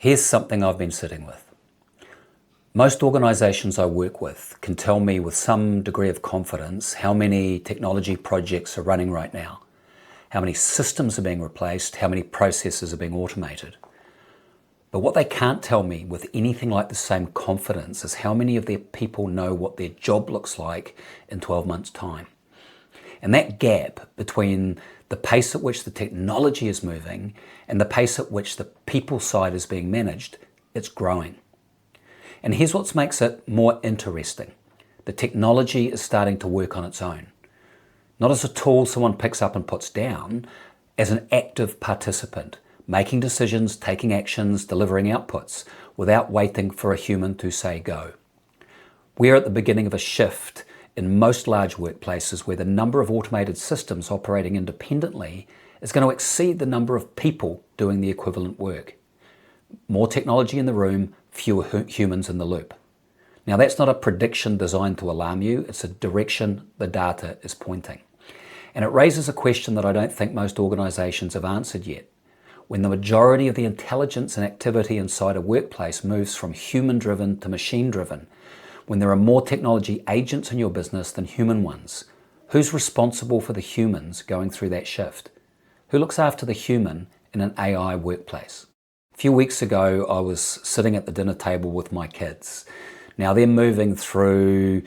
Here's something I've been sitting with. Most organisations I work with can tell me with some degree of confidence how many technology projects are running right now, how many systems are being replaced, how many processes are being automated. But what they can't tell me with anything like the same confidence is how many of their people know what their job looks like in 12 months' time. And that gap between the pace at which the technology is moving and the pace at which the people side is being managed, it's growing. And here's what makes it more interesting. The technology is starting to work on its own. Not as a tool someone picks up and puts down, as an active participant, making decisions, taking actions, delivering outputs, without waiting for a human to say go. We're at the beginning of a shift in most large workplaces where the number of automated systems operating independently is going to exceed the number of people doing the equivalent work. More technology in the room, fewer humans in the loop. Now that's not a prediction designed to alarm you, it's a direction the data is pointing. And it raises a question that I don't think most organisations have answered yet. When the majority of the intelligence and activity inside a workplace moves from human-driven to machine-driven, when there are more technology agents in your business than human ones, who's responsible for the humans going through that shift? Who looks after the human in an AI workplace? A few weeks ago, I was sitting at the dinner table with my kids. Now they're moving through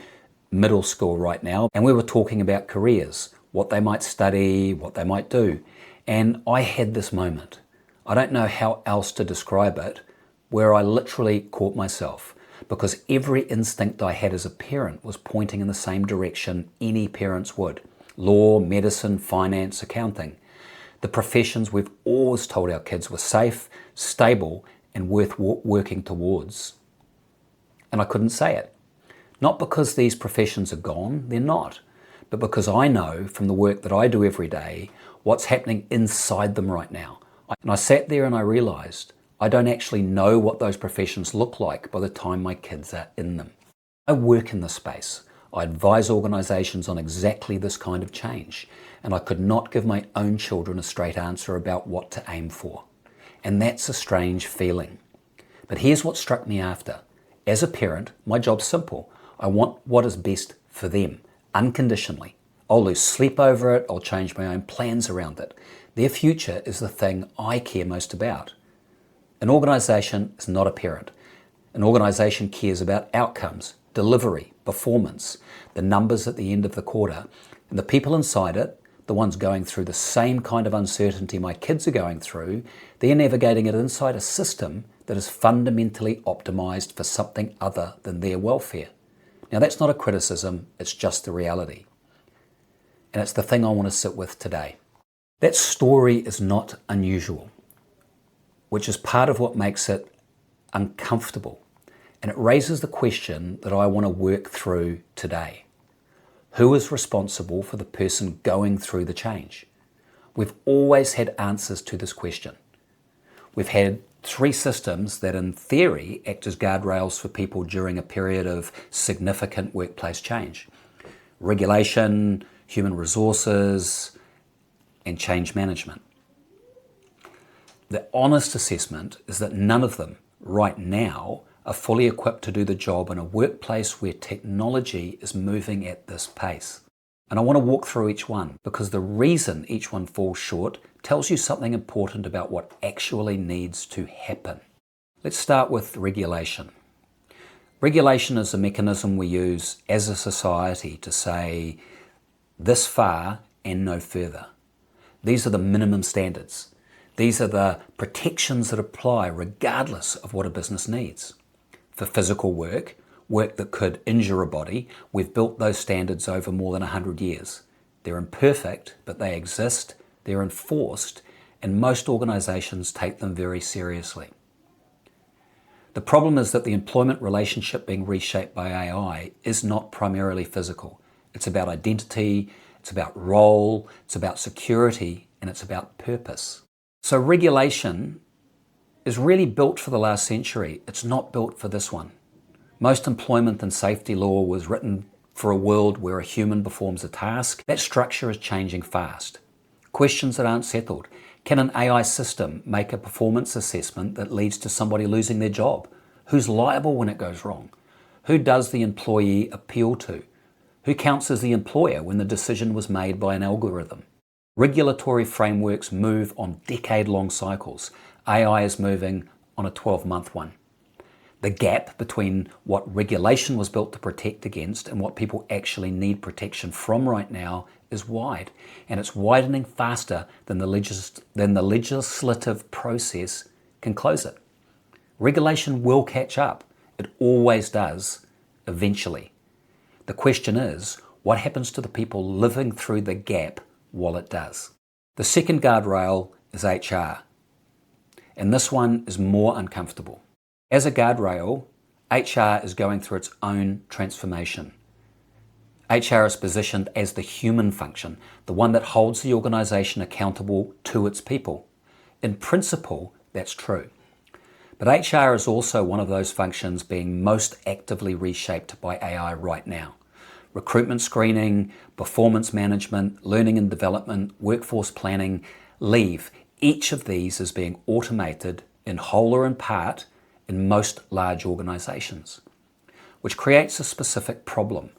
middle school right now, and we were talking about careers, what they might study, what they might do. And I had this moment. I don't know how else to describe it, where I literally caught myself, because every instinct I had as a parent was pointing in the same direction any parents would. Law, medicine, finance, accounting. The professions we've always told our kids were safe, stable, and worth working towards. And I couldn't say it. Not because these professions are gone, they're not, but because I know from the work that I do every day what's happening inside them right now. And I sat there and I realised I don't actually know what those professions look like by the time my kids are in them. I work in this space. I advise organisations on exactly this kind of change, and I could not give my own children a straight answer about what to aim for. And that's a strange feeling. But here's what struck me after. As a parent, my job's simple. I want what is best for them, unconditionally. I'll lose sleep over it, I'll change my own plans around it. Their future is the thing I care most about. An organisation is not a parent. An organisation cares about outcomes, delivery, performance, the numbers at the end of the quarter, and the people inside it, the ones going through the same kind of uncertainty my kids are going through, they're navigating it inside a system that is fundamentally optimised for something other than their welfare. Now that's not a criticism, it's just the reality. And it's the thing I want to sit with today. That story is not unusual, which is part of what makes it uncomfortable. And it raises the question that I want to work through today. Who is responsible for the person going through the change? We've always had answers to this question. We've had three systems that in theory act as guardrails for people during a period of significant workplace change. Regulation, human resources, and change management. The honest assessment is that none of them right now are fully equipped to do the job in a workplace where technology is moving at this pace. And I want to walk through each one because the reason each one falls short tells you something important about what actually needs to happen. Let's start with regulation. Regulation is a mechanism we use as a society to say this far and no further. These are the minimum standards. These are the protections that apply regardless of what a business needs. For physical work that could injure a body, we've built those standards over more than 100 years. They're imperfect, but they exist, they're enforced, and most organisations take them very seriously. The problem is that the employment relationship being reshaped by AI is not primarily physical. It's about identity, it's about role, it's about security, and it's about purpose. So regulation is really built for the last century. It's not built for this one. Most employment and safety law was written for a world where a human performs a task. That structure is changing fast. Questions that aren't settled. Can an AI system make a performance assessment that leads to somebody losing their job? Who's liable when it goes wrong? Who does the employee appeal to? Who counts as the employer when the decision was made by an algorithm? Regulatory frameworks move on decade-long cycles. AI is moving on a 12-month one. The gap between what regulation was built to protect against and what people actually need protection from right now is wide, and it's widening faster than the legislative process can close it. Regulation will catch up. It always does, eventually. The question is, what happens to the people living through the gap while it does? The second guardrail is HR, and this one is more uncomfortable. As a guardrail, HR is going through its own transformation. HR is positioned as the human function, the one that holds the organisation accountable to its people. In principle, that's true. But HR is also one of those functions being most actively reshaped by AI right now. Recruitment screening, performance management, learning and development, workforce planning, leave, each of these is being automated in whole or in part in most large organisations, which creates a specific problem.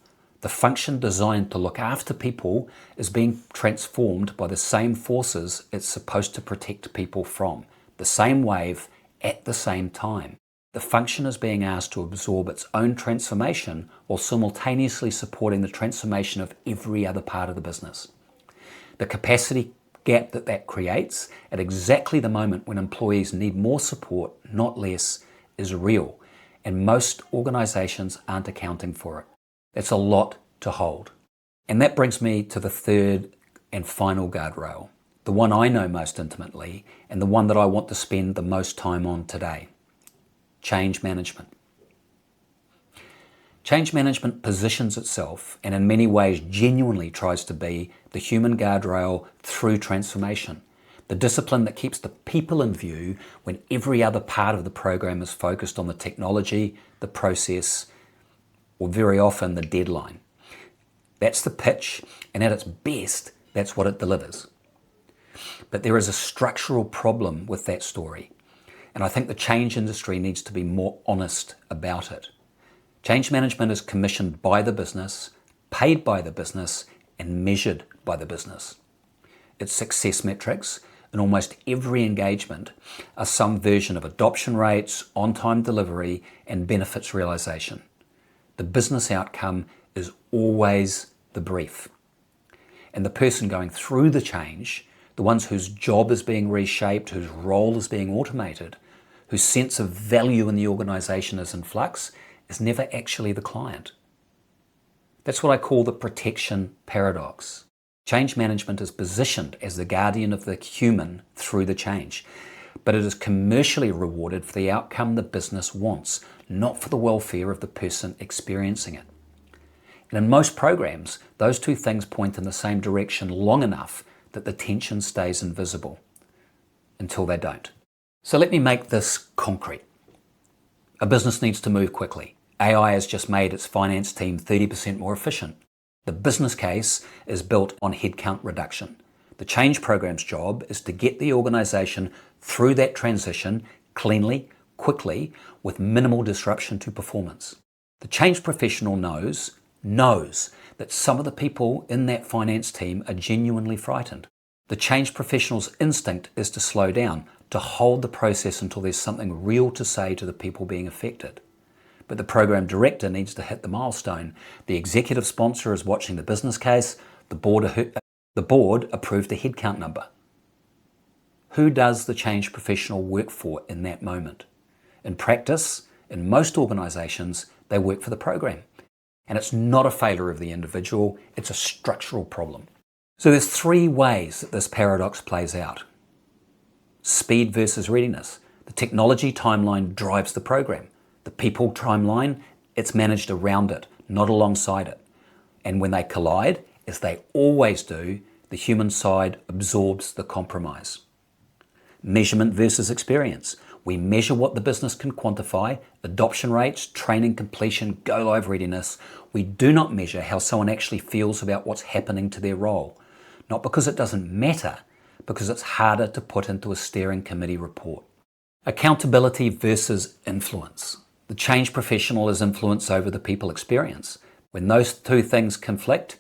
The function designed to look after people is being transformed by the same forces it's supposed to protect people from, the same wave at the same time. The function is being asked to absorb its own transformation while simultaneously supporting the transformation of every other part of the business. The capacity gap that creates at exactly the moment when employees need more support, not less, is real, and most organisations aren't accounting for it. It's a lot to hold. And that brings me to the third and final guardrail, the one I know most intimately, and the one that I want to spend the most time on today: change management. Change management positions itself, and in many ways genuinely tries to be, the human guardrail through transformation. The discipline that keeps the people in view when every other part of the program is focused on the technology, the process, or very often the deadline. That's the pitch, and at its best, that's what it delivers. But there is a structural problem with that story, and I think the change industry needs to be more honest about it. Change management is commissioned by the business, paid by the business, and measured by the business. Its success metrics in almost every engagement are some version of adoption rates, on-time delivery, and benefits realization. The business outcome is always the brief. And the person going through the change, the ones whose job is being reshaped, whose role is being automated, whose sense of value in the organization is in flux, is never actually the client. That's what I call the protection paradox. Change management is positioned as the guardian of the human through the change, but it is commercially rewarded for the outcome the business wants, not for the welfare of the person experiencing it. And in most programs, those two things point in the same direction long enough that the tension stays invisible, until they don't. So let me make this concrete. A business needs to move quickly. AI has just made its finance team 30% more efficient. The business case is built on headcount reduction. The change program's job is to get the organisation through that transition cleanly, quickly, with minimal disruption to performance. The change professional knows that some of the people in that finance team are genuinely frightened. The change professional's instinct is to slow down, to hold the process until there's something real to say to the people being affected. But the program director needs to hit the milestone. The executive sponsor is watching the business case. The board approved the headcount number. Who does the change professional work for in that moment? In practice, in most organisations, they work for the program. And it's not a failure of the individual, it's a structural problem. So there's three ways that this paradox plays out. Speed versus readiness. The technology timeline drives the program. The people timeline, it's managed around it, not alongside it. And when they collide, as they always do, the human side absorbs the compromise. Measurement versus experience. We measure what the business can quantify, adoption rates, training completion, go-live readiness. We do not measure how someone actually feels about what's happening to their role. Not because it doesn't matter, because it's harder to put into a steering committee report. Accountability versus influence. The change professional is influence over the people experience. When those two things conflict,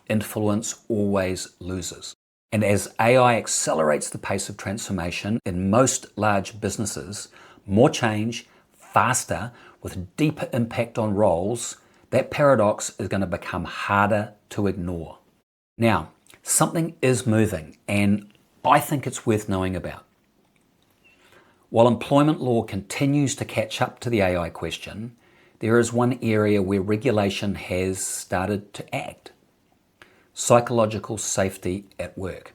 influence always loses. And as AI accelerates the pace of transformation in most large businesses, more change, faster, with deeper impact on roles, that paradox is going to become harder to ignore. Now, something is moving, and I think it's worth knowing about. While employment law continues to catch up to the AI question, there is one area where regulation has started to act: psychological safety at work.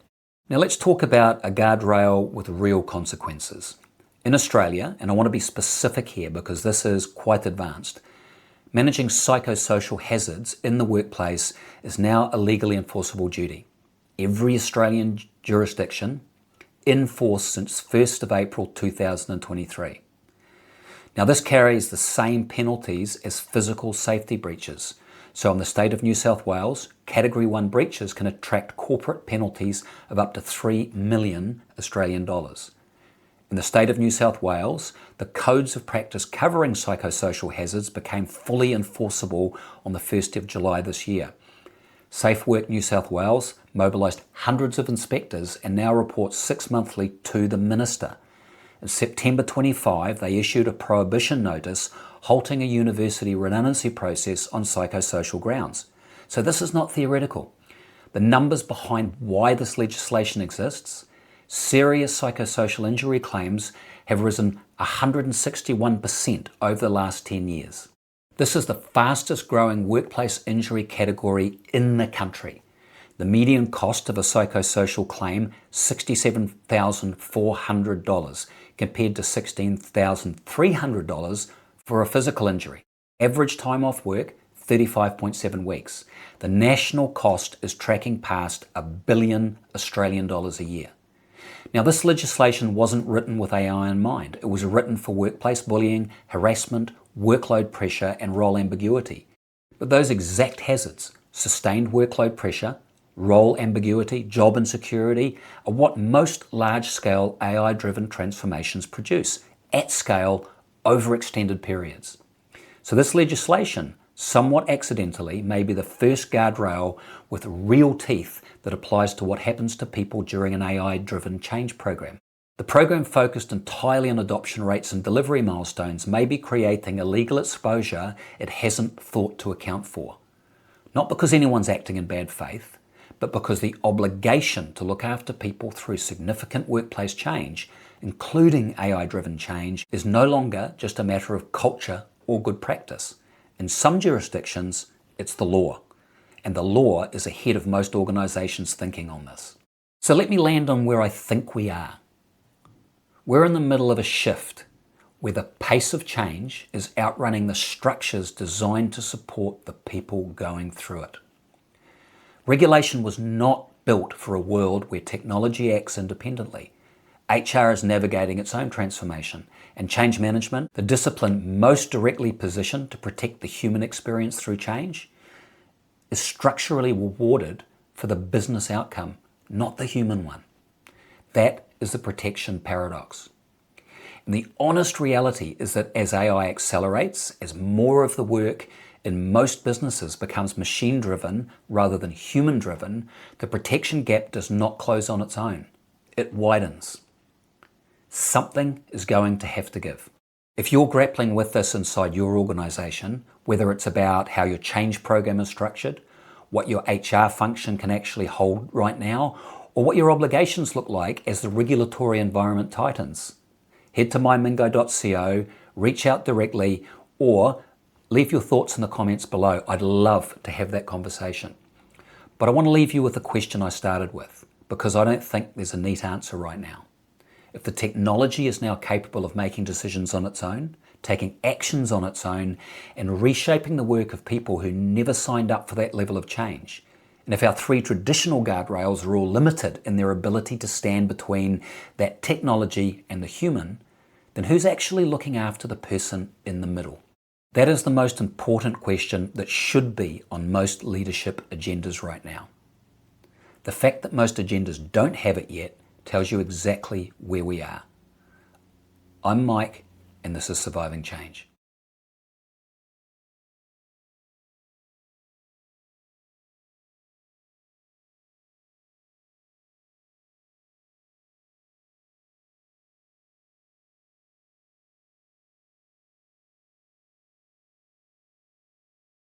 Now let's talk about a guardrail with real consequences. In Australia, and I want to be specific here because this is quite advanced, managing psychosocial hazards in the workplace is now a legally enforceable duty. Every Australian jurisdiction in force since 1st of April 2023. Now this carries the same penalties as physical safety breaches. So in the state of New South Wales, Category 1 breaches can attract corporate penalties of up to 3 million Australian dollars. In the state of New South Wales, the codes of practice covering psychosocial hazards became fully enforceable on the 1st of July this year. Safe Work New South Wales mobilised hundreds of inspectors and now reports 6 monthly to the Minister. In September 25, they issued a prohibition notice halting a university redundancy process on psychosocial grounds. So this is not theoretical. The numbers behind why this legislation exists: serious psychosocial injury claims have risen 161% over the last 10 years. This is the fastest growing workplace injury category in the country. The median cost of a psychosocial claim, $67,400, compared to $16,300 for a physical injury. Average time off work, 35.7 weeks. The national cost is tracking past $1 billion Australian dollars a year. Now, this legislation wasn't written with AI in mind. It was written for workplace bullying, harassment, workload pressure, and role ambiguity. But those exact hazards, sustained workload pressure, role ambiguity, job insecurity, are what most large-scale AI-driven transformations produce, at scale, over extended periods. So this legislation, somewhat accidentally, may be the first guardrail with real teeth that applies to what happens to people during an AI-driven change program. The program, focused entirely on adoption rates and delivery milestones, may be creating a legal exposure it hasn't thought to account for. Not because anyone's acting in bad faith, but because the obligation to look after people through significant workplace change, including AI-driven change, is no longer just a matter of culture or good practice. In some jurisdictions, it's the law, and the law is ahead of most organisations thinking on this. So let me land on where I think we are. We're in the middle of a shift where the pace of change is outrunning the structures designed to support the people going through it. Regulation was not built for a world where technology acts independently. HR is navigating its own transformation, and change management, the discipline most directly positioned to protect the human experience through change, is structurally rewarded for the business outcome, not the human one. That is the protection paradox. And the honest reality is that as AI accelerates, as more of the work in most businesses becomes machine-driven rather than human-driven, the protection gap does not close on its own. It widens. Something is going to have to give. If you're grappling with this inside your organisation, whether it's about how your change program is structured, what your HR function can actually hold right now, or what your obligations look like as the regulatory environment tightens, head to mymingo.co, reach out directly, or leave your thoughts in the comments below. I'd love to have that conversation. But I want to leave you with the question I started with, because I don't think there's a neat answer right now. If the technology is now capable of making decisions on its own, taking actions on its own, and reshaping the work of people who never signed up for that level of change, and if our three traditional guardrails are all limited in their ability to stand between that technology and the human, then who's actually looking after the person in the middle? That is the most important question that should be on most leadership agendas right now. The fact that most agendas don't have it yet tells you exactly where we are. I'm Mike, and this is Surviving Change.